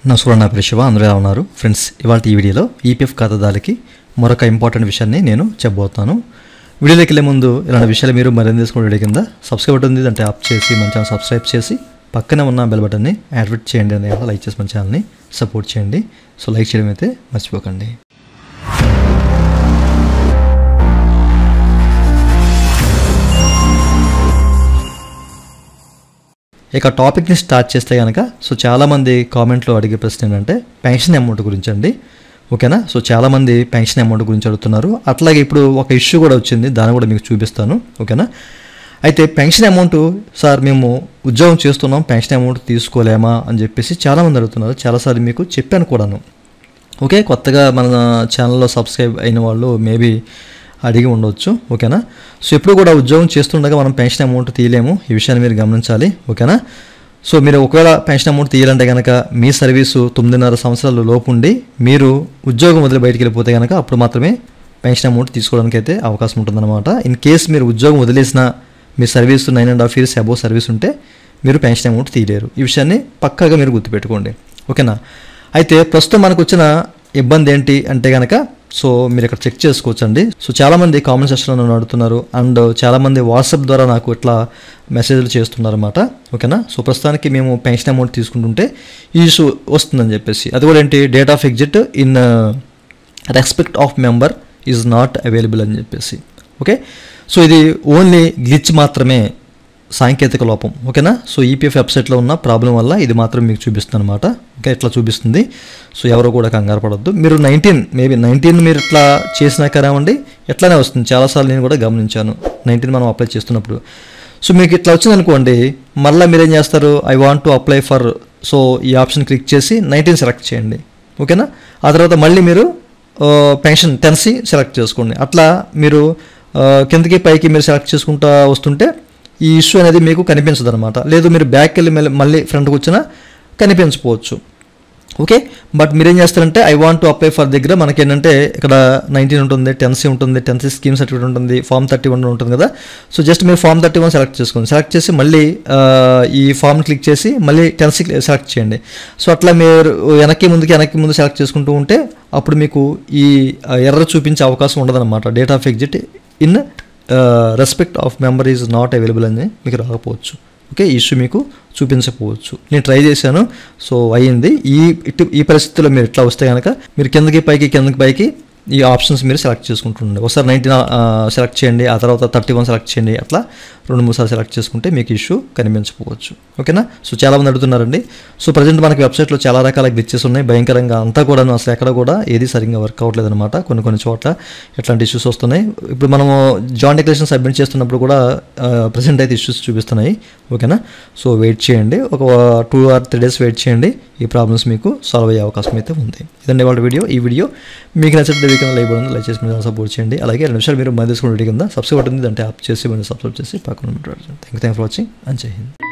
నమస్కారం, నా పేరు శివ. అందరూ ఎలా ఉన్నారు ఫ్రెండ్స్? ఇవాళ ఈ వీడియోలో ఈపీఎఫ్ ఖాతాదారులకి మరొక ఇంపార్టెంట్ విషయాన్ని నేను చెప్పబోతున్నాను. వీడియోలోకి వెళ్ళే ముందు ఇలాంటి విషయాలు మీరు మరింత తీసుకుని వీడియో కింద సబ్స్క్రైబ్ బటన్ ఉంది, అంటే ఆప్ చేసి మన ఛానల్ సబ్స్క్రైబ్ చేసి పక్కనే ఉన్న బెల్ బటన్ని యాక్టివేట్ చేయండి. అనేది లైక్ చేసి మన ఛానల్ని సపోర్ట్ చేయండి. సో లైక్ చేయడం అయితే మర్చిపోకండి. ఇక టాపిక్ని స్టార్ట్ చేస్తే కనుక చాలామంది కామెంట్లో అడిగే ప్రశ్న ఏంటంటే పెన్షన్ అమౌంట్ గురించి అండి. ఓకేనా? చాలామంది పెన్షన్ అమౌంట్ గురించి అడుగుతున్నారు. అట్లాగే ఇప్పుడు ఒక ఇష్యూ కూడా వచ్చింది, దాన్ని కూడా మీకు చూపిస్తాను. ఓకేనా? అయితే పెన్షన్ అమౌంట్ సార్ మేము ఉద్యోగం చేస్తున్నాం, పెన్షన్ అమౌంట్ తీసుకోలేమా అని చెప్పేసి చాలామంది అడుగుతున్నారు. చాలాసార్లు మీకు చెప్పాను కూడాను. ఓకే, కొత్తగా మన ఛానల్లో సబ్స్క్రైబ్ అయిన వాళ్ళు మేబీ అడిగి ఉండవచ్చు. ఓకేనా? ఎప్పుడు కూడా ఉద్యోగం చేస్తుండగా మనం పెన్షన్ అమౌంట్ తీయలేము, ఈ విషయాన్ని మీరు గమనించాలి. ఓకేనా? మీరు ఒకవేళ పెన్షన్ అమౌంట్ తీయాలంటే కనుక మీ సర్వీసు 9.5 సంవత్సరాల లోపు ఉండి మీరు ఉద్యోగం వదిలి బయటికి వెళ్ళిపోతే కనుక అప్పుడు మాత్రమే పెన్షన్ అమౌంట్ తీసుకోవడానికి అయితే అవకాశం ఉంటుందన్నమాట. ఇన్ కేస్ మీరు ఉద్యోగం వదిలేసిన మీ సర్వీసు 9.5 years అబోవ్ సర్వీస్ ఉంటే మీరు పెన్షన్ అమౌంట్ తీయలేరు. ఈ విషయాన్ని పక్కాగా మీరు గుర్తుపెట్టుకోండి. ఓకేనా? అయితే ప్రస్తుతం మనకు వచ్చిన ఇబ్బంది ఏంటి అంటే కనుక మీరు ఇక్కడ చెక్ చేసుకోవచ్చు అండి. చాలామంది కామెంట్ సెక్షన్లో నన్ను అడుగుతున్నారు, అండ్ చాలామంది వాట్సాప్ ద్వారా నాకు ఇట్లా మెసేజ్లు చేస్తున్నారు అన్నమాట. ఓకేనా? ప్రస్తుతానికి మేము పెన్షన్ అమౌంట్ తీసుకుంటుంటే ఈ ఇష్యూ వస్తుందని చెప్పేసి, అది కూడా ఏంటి, date of exit in respect of member is not available అని చెప్పేసి. ఓకే, ఇది ఓన్లీ గ్లిచ్ మాత్రమే, సాంకేతిక లోపం. ఓకేనా? ఈపీఎఫ్ వెబ్సైట్లో ఉన్న ప్రాబ్లం వల్ల ఇది మాత్రం మీకు చూపిస్తుంది అనమాట. ఓకే, ఇట్లా చూపిస్తుంది. ఎవరు కూడా కంగారు పడద్దు. మీరు 19 మీరు ఇట్లా చేసినా కరావండి ఎట్లానే వస్తుంది. చాలాసార్లు నేను కూడా గమనించాను 19 మనం అప్లై చేస్తున్నప్పుడు. మీకు ఇట్లా వచ్చింది అనుకోండి, మళ్ళీ మీరు ఏం చేస్తారు, I want to apply for ఈ ఆప్షన్ క్లిక్ చేసి 19 సెలెక్ట్ చేయండి. ఓకేనా? ఆ తర్వాత మళ్ళీ మీరు పెన్షన్ 10C సెలెక్ట్ చేసుకోండి. అట్లా మీరు కిందకి పైకి మీరు సెలెక్ట్ చేసుకుంటూ వస్తుంటే ఈ ఇష్యూ అనేది మీకు కనిపించదు అనమాట. లేదు మీరు బ్యాక్ వెళ్ళి మళ్ళీ ఫ్రంట్కి వచ్చినా కనిపించకపోవచ్చు. ఓకే, బట్ మీరేం చేస్తారంటే I want to apply for దగ్గర మనకి ఏంటంటే ఇక్కడ 19 ఉంటుంది, 10C ఉంటుంది, 10C స్కీమ్ సర్టిఫికేట్ ఉంటుంది, ఫామ్ 31 ఉంటుంది కదా. జస్ట్ మీరు ఫామ్ 31 సెలెక్ట్ చేసుకోండి. సెలెక్ట్ చేసి మళ్ళీ ఈ ఫామ్ క్లిక్ చేసి మళ్ళీ 10C సెలెక్ట్ చేయండి. అట్లా మీరు వెనక్కి ముందు సెలెక్ట్ చేసుకుంటూ ఉంటే అప్పుడు మీకు ఈ ఎర్రర్ చూపించే అవకాశం ఉండదన్నమాట. Date of exit in respect of member is not available అని మీకు రాకపోవచ్చు. ఓకే, ఈ ఇష్యూ మీకు చూపించకపోవచ్చు. నేను ట్రై చేశాను, అయ్యింది. ఈ పరిస్థితుల్లో మీరు ఇట్లా వస్తే కనుక మీరు కిందకి పైకి ఈ ఆప్షన్స్ మీరు సెలెక్ట్ చేసుకుంటుండండి. ఒకసారి 19 సెలెక్ట్ చేయండి, ఆ తర్వాత 31 సెలెక్ట్ చేయండి. అట్లా 2-3 సార్లు సెలెక్ట్ చేసుకుంటే మీకు ఇష్యూ కనిపించకపోవచ్చు. ఓకేనా? చాలామంది అడుగుతున్నారండి. ప్రజెంట్ మనకి వెబ్సైట్లో చాలా రకాల గ్లిచెస్ ఉన్నాయి, భయంకరంగా అంతా కూడా అసలు ఎక్కడ కూడా ఏది సరిగ్గా వర్క్ అవ్వట్లేదు అనమాట. కొన్ని చోట్ల ఎట్లాంటి ఇష్యూస్ వస్తున్నాయి. ఇప్పుడు మనము జాయింట్ డిక్లరేషన్ సబ్మిట్ చేస్తున్నప్పుడు కూడా ప్రజెంట్ అయితే ఇష్యూస్ చూపిస్తున్నాయి. ఓకేనా? వెయిట్ చేయండి, ఒక 2 or 3 days వెయిట్ చేయండి. ఈ ప్రాబ్లమ్స్ మీకు సాల్వ్ అయ్యే అవకాశం అయితే ఉంది. ఇదండి వాళ్ళ వీడియో. ఈ వీడియో మీకు నచ్చితే వీకెండ్ లైక్ బటన్ లైక్ చేసి మీరు సపోర్ట్ చేయండి. అలాగే 2 నిమిషాలు మీరు మధ్య తీసుకున్న వీడియో కింద సబ్స్క్రైబ్ ఉంటుంది, అంటే ఆప్ చేసి మీరు సబ్స్క్రైబ్ చేసి పక్కన థ్యాంక్ ఫర్ వాచింగ్ అండ్ జై హింద్.